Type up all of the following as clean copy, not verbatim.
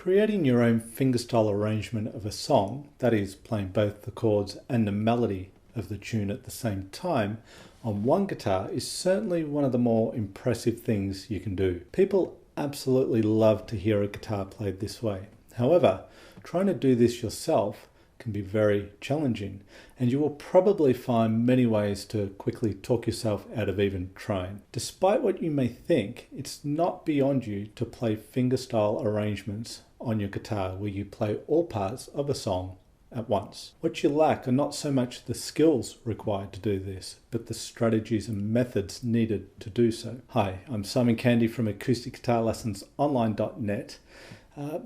Creating your own fingerstyle arrangement of a song, that is, playing both the chords and the melody of the tune at the same time on one guitar, is certainly one of the more impressive things you can do. People absolutely love to hear a guitar played this way. However, trying to do this yourself can be very challenging, and you will probably find many ways to quickly talk yourself out of even trying. Despite what you may think, it's not beyond you to play fingerstyle arrangements on your guitar where you play all parts of a song at once. What you lack are not so much the skills required to do this, but the strategies and methods needed to do so. Hi, I'm Simon Candy from Acoustic Guitar Lessons Online.net.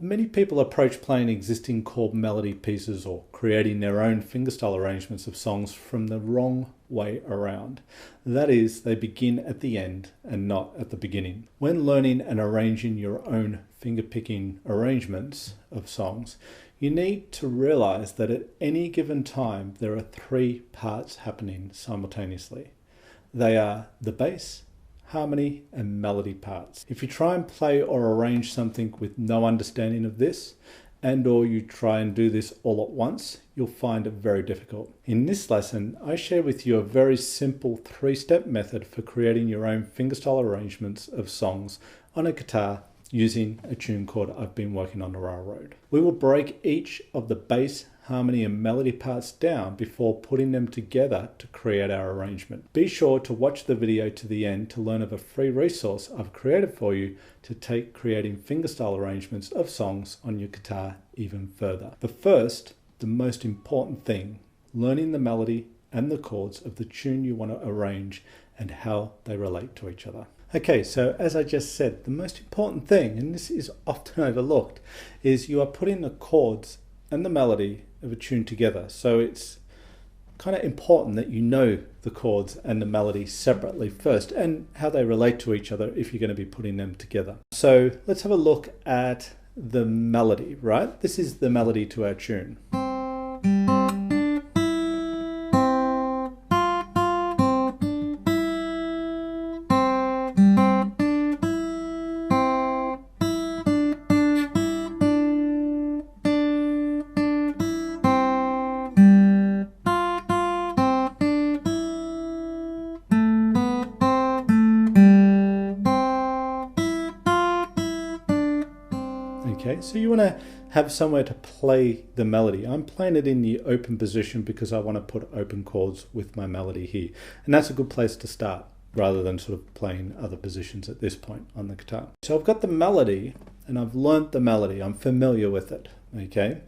Many people approach playing existing chord melody pieces or creating their own fingerstyle arrangements of songs from the wrong way around. That is, they begin at the end and not at the beginning. When learning and arranging your own fingerpicking arrangements of songs, you need to realize that at any given time there are three parts happening simultaneously. They are the bass, harmony, and melody parts. If you try and play or arrange something with no understanding of this, or you try and do this all at once, you'll find it very difficult. In this lesson, I share with you a very simple three-step method for creating your own fingerstyle arrangements of songs on a guitar using a tune chord I've been working on the railroad. We will break each of the bass, harmony, and melody parts down before putting them together to create our arrangement. Be sure to watch the video to the end to learn of a free resource I've created for you to take creating fingerstyle arrangements of songs on your guitar even further. But first, the most important thing, learning the melody and the chords of the tune you want to arrange and how they relate to each other. Okay, so as I just said, the most important thing, and this is often overlooked, is you are putting the chords and the melody of a tune together. So it's kind of important that you know the chords and the melody separately first and how they relate to each other if you're going to be putting them together. So let's have a look at the melody, right? This is the melody to our tune. Okay, so you want to have somewhere to play the melody. I'm playing it in the open position because I want to put open chords with my melody here. And that's a good place to start rather than sort of playing other positions at this point on the guitar. So I've got the melody and I've learnt the melody. I'm familiar with it, okay?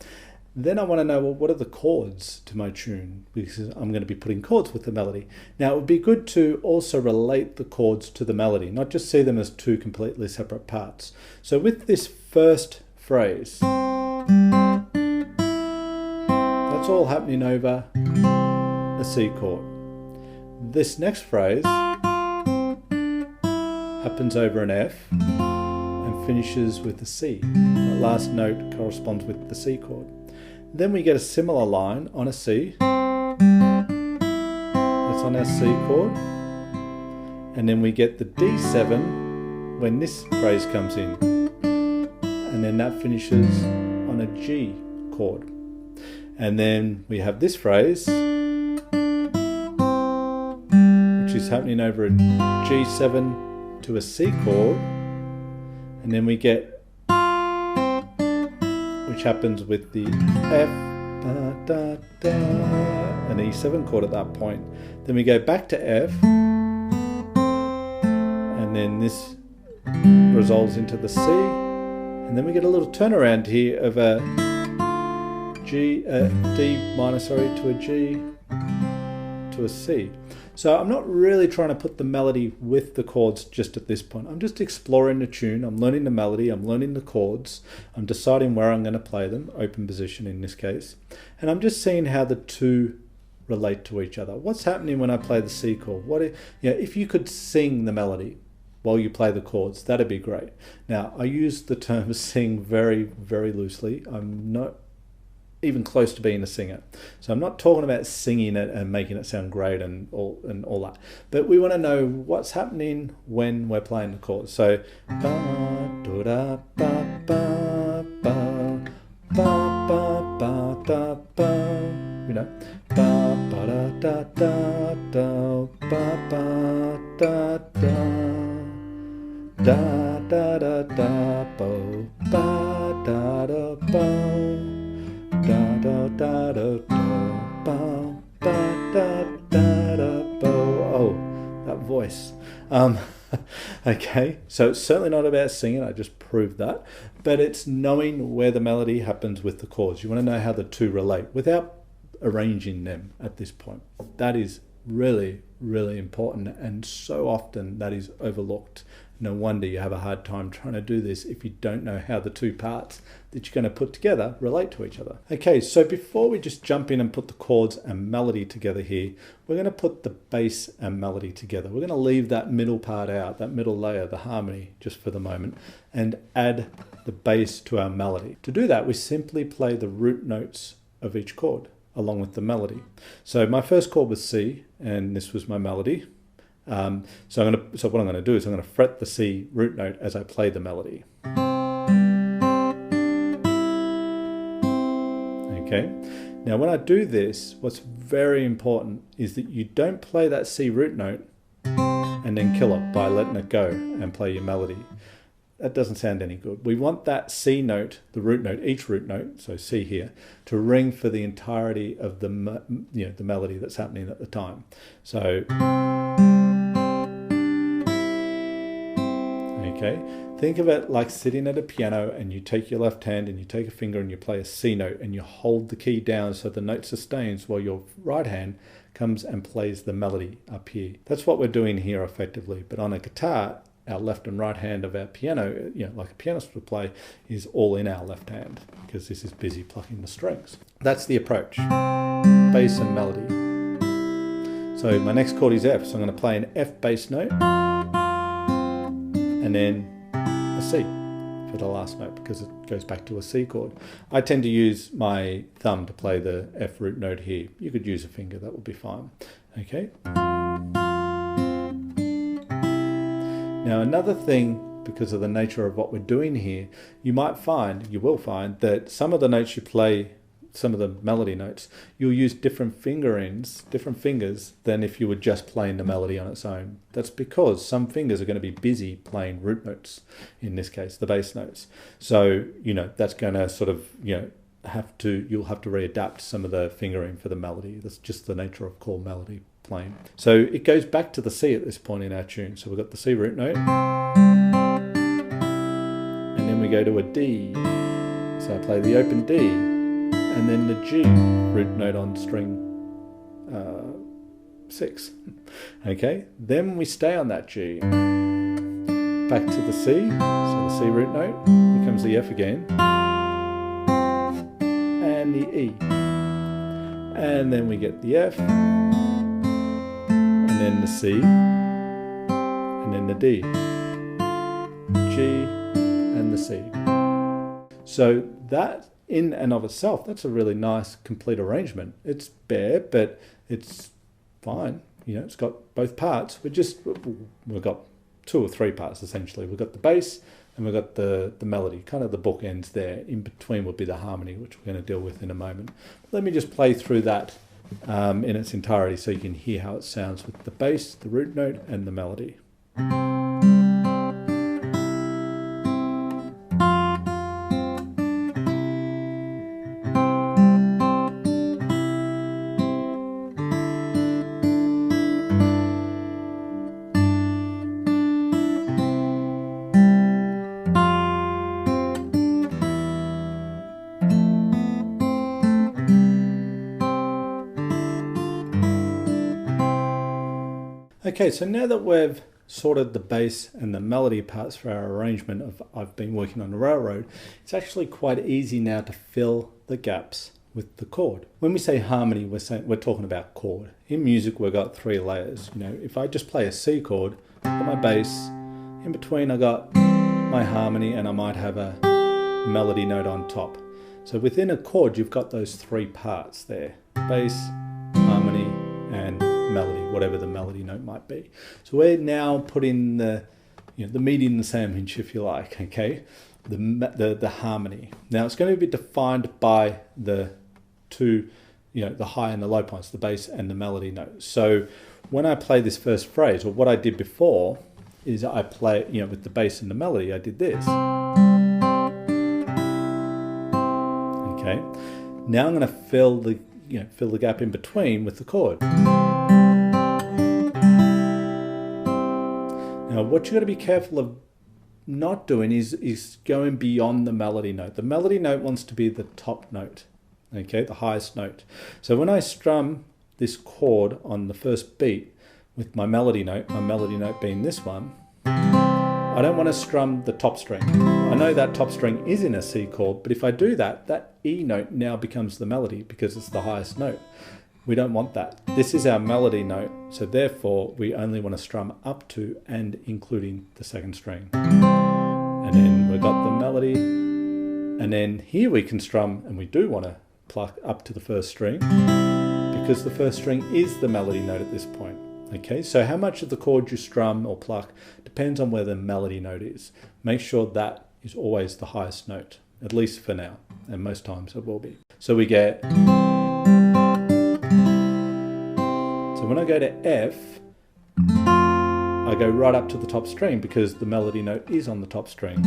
Then I want to know, well, what are the chords to my tune? Because I'm going to be putting chords with the melody. Now, it would be good to also relate the chords to the melody, not just see them as two completely separate parts. So with this first phrase, that's all happening over a C chord. This next phrase happens over an F and finishes with a C. The last note corresponds with the C chord. Then we get a similar line on a C. That's on our C chord. And then we get the D7 when this phrase comes in. And then that finishes on a G chord. And then we have this phrase, which is happening over a G7 to a C chord. And then we get, which happens with the F, da, da, da, an E7 chord at that point. Then we go back to F, and then this resolves into the C, and then we get a little turnaround here of a D minor, to a G to a C. So I'm not really trying to put the melody with the chords just at this point. I'm just exploring the tune, I'm learning the melody, I'm learning the chords, I'm deciding where I'm going to play them, open position in this case, and I'm just seeing how the two relate to each other. What's happening when I play the C chord? If you could sing the melody while you play the chords, that'd be great. Now, I use the term sing very, very loosely. I'm not even close to being a singer. So I'm not talking about singing it and making it sound great and all that. But we want to know what's happening when we're playing the chords. So ba, da, ba, ba, ba, ba, you know, ba ba da da da da, ba ba da da, da da da da bo, ba da da bo, da da da da da, ba ba da da da bo. Oh, that voice. Okay, so it's certainly not about singing, I just proved that, but it's knowing where the melody happens with the chords. You want to know how the two relate without arranging them at this point. That is really, really important, and so often that is overlooked. No wonder you have a hard time trying to do this if you don't know how the two parts that you're going to put together relate to each other. Okay, so before we just jump in and put the chords and melody together here, we're going to put the bass and melody together. We're going to leave that middle part out, that middle layer, the harmony, just for the moment, and add the bass to our melody. To do that, we simply play the root notes of each chord along with the melody. So my first chord was C, and this was my melody. So what I'm going to do is I'm going to fret the C root note as I play the melody. Okay. Now when I do this, what's very important is that you don't play that C root note and then kill it by letting it go and play your melody. That doesn't sound any good. We want that C note, the root note, each root note, so C here, to ring for the entirety of the melody that's happening at the time. So, okay, think of it like sitting at a piano and you take your left hand and you take a finger and you play a C note and you hold the key down so the note sustains while your right hand comes and plays the melody up here. That's what we're doing here effectively, but on a guitar, our left and right hand of our piano, like a pianist would play, is all in our left hand because this is busy plucking the strings. That's the approach, bass and melody. So my next chord is F, so I'm going to play an F bass note and then a C for the last note because it goes back to a C chord. I tend to use my thumb to play the F root note here. You could use a finger, that would be fine. Okay. Now another thing, because of the nature of what we're doing here, you will find that some of the notes you play, some of the melody notes, you'll use different fingers than if you were just playing the melody on its own. That's because some fingers are going to be busy playing root notes, in this case, the bass notes. So, that's going to sort of, you'll have to readapt some of the fingering for the melody. That's just the nature of chord melody playing. So it goes back to the C at this point in our tune. So we've got the C root note, and then we go to a D. So I play the open D, and then the G root note on string 6. Okay, then we stay on that G. Back to the C, so the C root note, here comes the F again, and the E. And then we get the F, and then the C, and then the D, G, and the C. So that in and of itself, that's a really nice complete arrangement. It's bare, but it's fine. It's got both parts. We've got 2 or 3 parts essentially. We've got the bass and we've got the melody, kind of the bookends there. In between would be the harmony, which we're going to deal with in a moment. Let me just play through that in its entirety so you can hear how it sounds with the bass, the root note, and the melody. Okay, so now that we've sorted the bass and the melody parts for our arrangement of I've been working on the railroad, it's actually quite easy now to fill the gaps with the chord. When we say harmony, we're talking about chord. In music, we've got 3 layers. If I just play a C chord, I've got my bass, in between I got my harmony, and I might have a melody note on top. So within a chord, you've got those 3 parts there: bass, harmony, and melody, whatever the melody note might be. So we're now putting the meat in the sandwich, if you like, okay? The harmony. Now it's going to be defined by the to, the high and the low points, the bass and the melody note. So when I play this first phrase, or what I did before, is I play, with the bass and the melody, I did this. Okay. Now I'm going to fill the gap in between with the chord. Now, what you've got to be careful of not doing is going beyond the melody note. The melody note wants to be the top note, okay, the highest note. So when I strum this chord on the first beat with my melody note being this one, I don't want to strum the top string. I know that top string is in a C chord, but if I do that, that E note now becomes the melody because it's the highest note. We don't want that. This is our melody note, so therefore we only want to strum up to and including the second string. And then we've got the melody, and then here we can strum, and we do want to pluck up to the first string because the first string is the melody note at this point. Okay, so how much of the chord you strum or pluck depends on where the melody note is. Make sure that is always the highest note, at least for now, and most times it will be. So we get... So when I go to F, I go right up to the top string because the melody note is on the top string.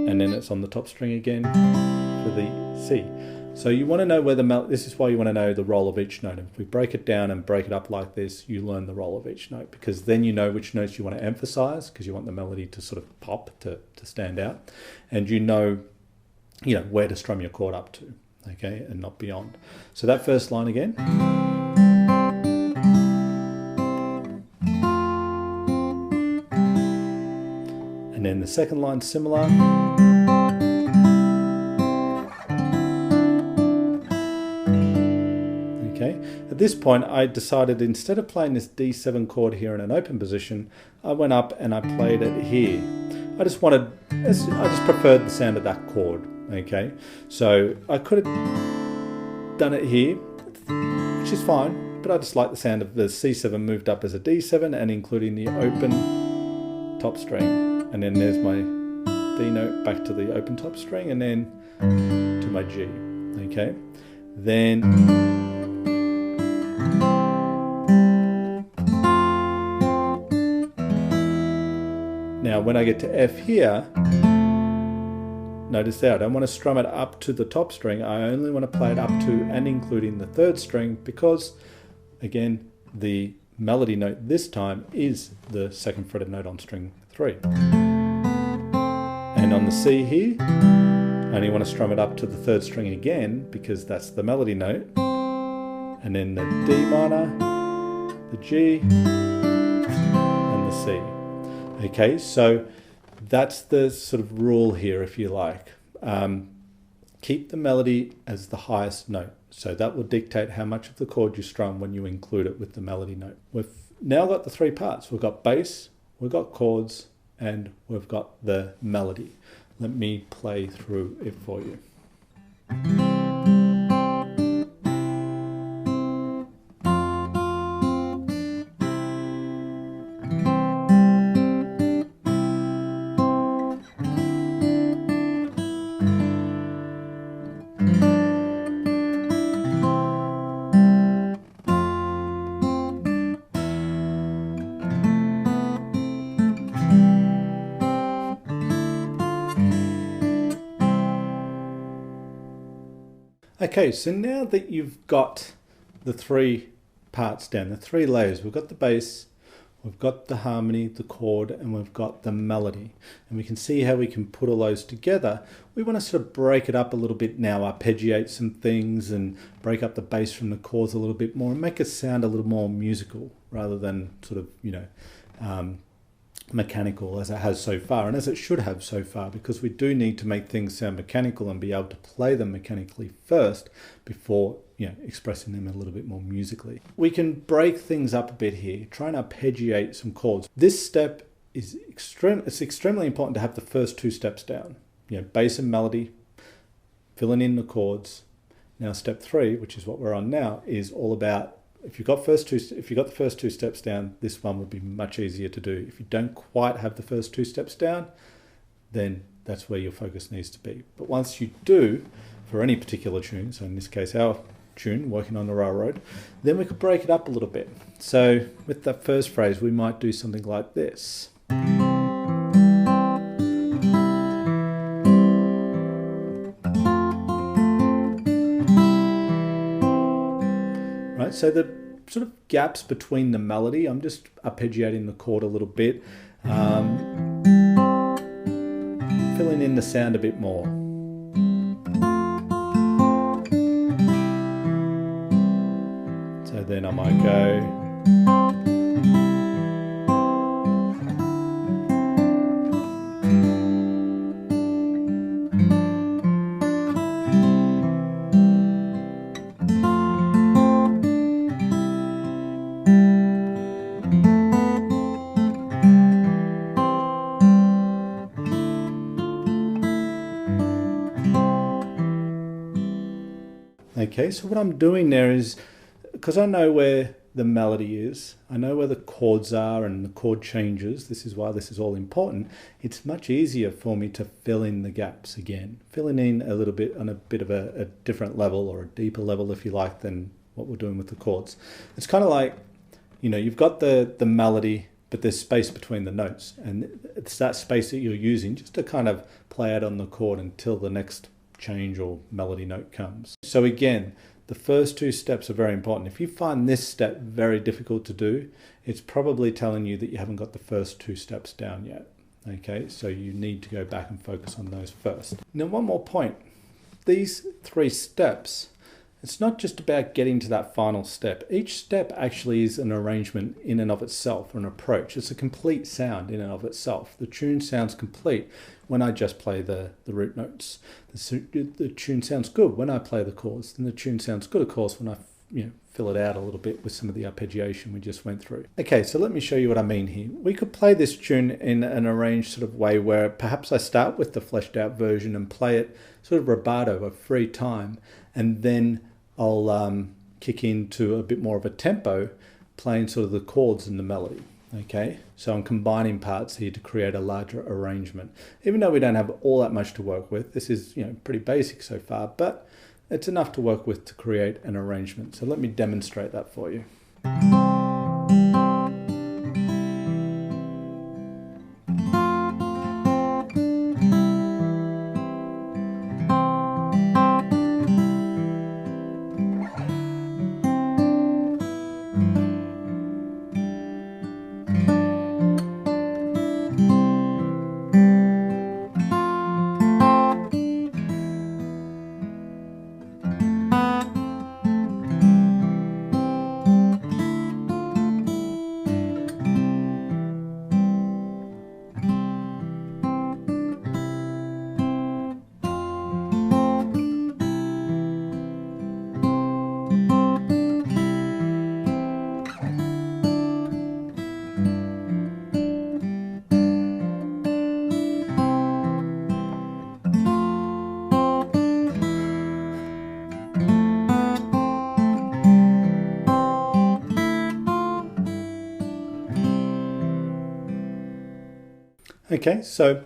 And then it's on the top string again for the C. So you want to know where this is why you want to know the roll of each note. If we break it down and break it up like this, you learn the roll of each note, because then you know which notes you want to emphasize, because you want the melody to sort of pop, to stand out. And you know where to strum your chord up to, okay, and not beyond. So that first line again. And then the second line similar. Okay. At this point, I decided instead of playing this D7 chord here in an open position, I went up and I played it here. I just preferred the sound of that chord. Okay. So I could have done it here, which is fine, but I just like the sound of the C7 moved up as a D7 and including the open top string. And then there's my D note back to the open top string, and then to my G. Okay. Then now when I get to F here, notice there I don't want to strum it up to the top string. I only want to play it up to and including the third string, because again the melody note this time is the second fretted note on string 3. And on the C here, I only want to strum it up to the third string again because that's the melody note. And then the D minor, the G, and the C. Okay, so that's the sort of rule here, if you like. Keep the melody as the highest note. So that will dictate how much of the chord you strum when you include it with the melody note. We've now got the three parts. We've got bass, we've got chords, and we've got the melody. Let me play through it for you. Okay, so now that you've got the three parts down, the three layers, we've got the bass, we've got the harmony, the chord, and we've got the melody. And we can see how we can put all those together. We want to sort of break it up a little bit now, arpeggiate some things and break up the bass from the chords a little bit more and make it sound a little more musical rather than sort of, mechanical as it has so far, and as it should have so far, because we do need to make things sound mechanical and be able to play them mechanically first before expressing them a little bit more musically. We can break things up a bit here, try and arpeggiate some chords. This step is extremely important to have the first two steps down. Bass and melody, filling in the chords. Now step 3, which is what we're on now, is all about if you got the first two steps down, this one would be much easier to do. If you don't quite have the first two steps down, then that's where your focus needs to be. But once you do, for any particular tune, so in this case our tune, Working on the Railroad, then we could break it up a little bit. So with that first phrase, we might do something like this. Right, so the sort of gaps between the melody, I'm just arpeggiating the chord a little bit, filling in the sound a bit more. So then I might go. Okay, so what I'm doing there is, because I know where the melody is, I know where the chords are and the chord changes, this is why this is all important, it's much easier for me to fill in the gaps again. Filling in a little bit on a bit of a different level, or a deeper level if you like, than what we're doing with the chords. It's kind of like, you know, you've got the melody, but there's space between the notes, and it's that space that you're using just to kind of play out on the chord until the next change or melody note comes. So again, the first two steps are very important. If you find this step very difficult to do, it's probably telling you that you haven't got the first two steps down yet. Okay, so you need to go back and focus on those first. Now, one more point. These three steps, it's not just about getting to that final step. Each step actually is an arrangement in and of itself, an approach. It's a complete sound in and of itself. The tune sounds complete when I just play the root notes. The tune sounds good when I play the chords. And the tune sounds good, of course, when I fill it out a little bit with some of the arpeggiation we just went through. Okay, so let me show you what I mean here. We could play this tune in an arranged sort of way where perhaps I start with the fleshed out version and play it sort of rubato, a free time, and then I'll kick into a bit more of a tempo, playing sort of the chords and the melody. Okay, so I'm combining parts here to create a larger arrangement. Even though we don't have all that much to work with, this is pretty basic so far, but it's enough to work with to create an arrangement. So let me demonstrate that for you. Okay, so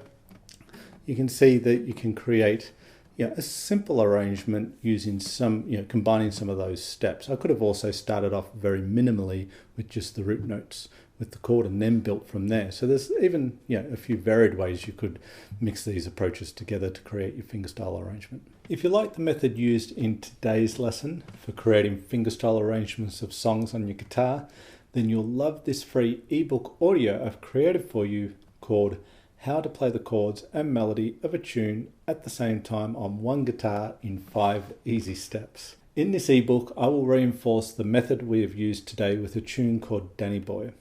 you can see that you can create a simple arrangement using some, combining some of those steps. I could have also started off very minimally with just the root notes with the chord and then built from there. So there's even a few varied ways you could mix these approaches together to create your fingerstyle arrangement. If you like the method used in today's lesson for creating fingerstyle arrangements of songs on your guitar, then you'll love this free ebook audio I've created for you called How to Play the Chords and Melody of a Tune at the Same Time on One Guitar in 5 Easy Steps. In this ebook, I will reinforce the method we have used today with a tune called Danny Boy.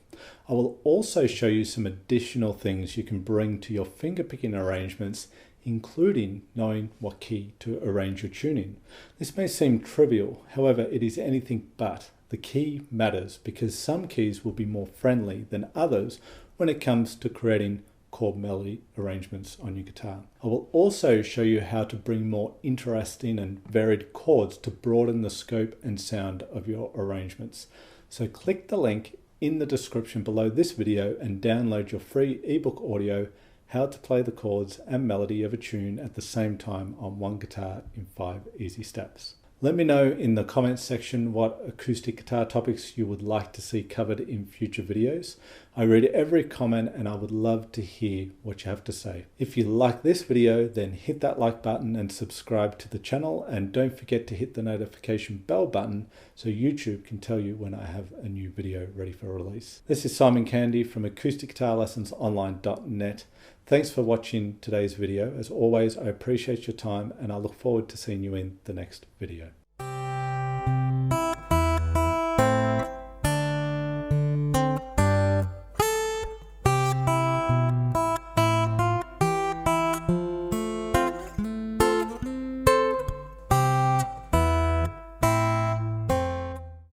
I will also show you some additional things you can bring to your fingerpicking arrangements, including knowing what key to arrange your tune in. This may seem trivial, however, it is anything but. The key matters because some keys will be more friendly than others when it comes to creating chord melody arrangements on your guitar. I will also show you how to bring more interesting and varied chords to broaden the scope and sound of your arrangements. So click the link in the description below this video and download your free ebook audio, how to play the chords and melody of a tune at the same time on one guitar in 5 easy steps. Let me know in the comments section what acoustic guitar topics you would like to see covered in future videos. I read every comment and I would love to hear what you have to say. If you like this video, then hit that like button and subscribe to the channel, and don't forget to hit the notification bell button so YouTube can tell you when I have a new video ready for release. This is Simon Candy from acousticguitarlessonsonline.net. Thanks for watching today's video. As always, I appreciate your time and I look forward to seeing you in the next video.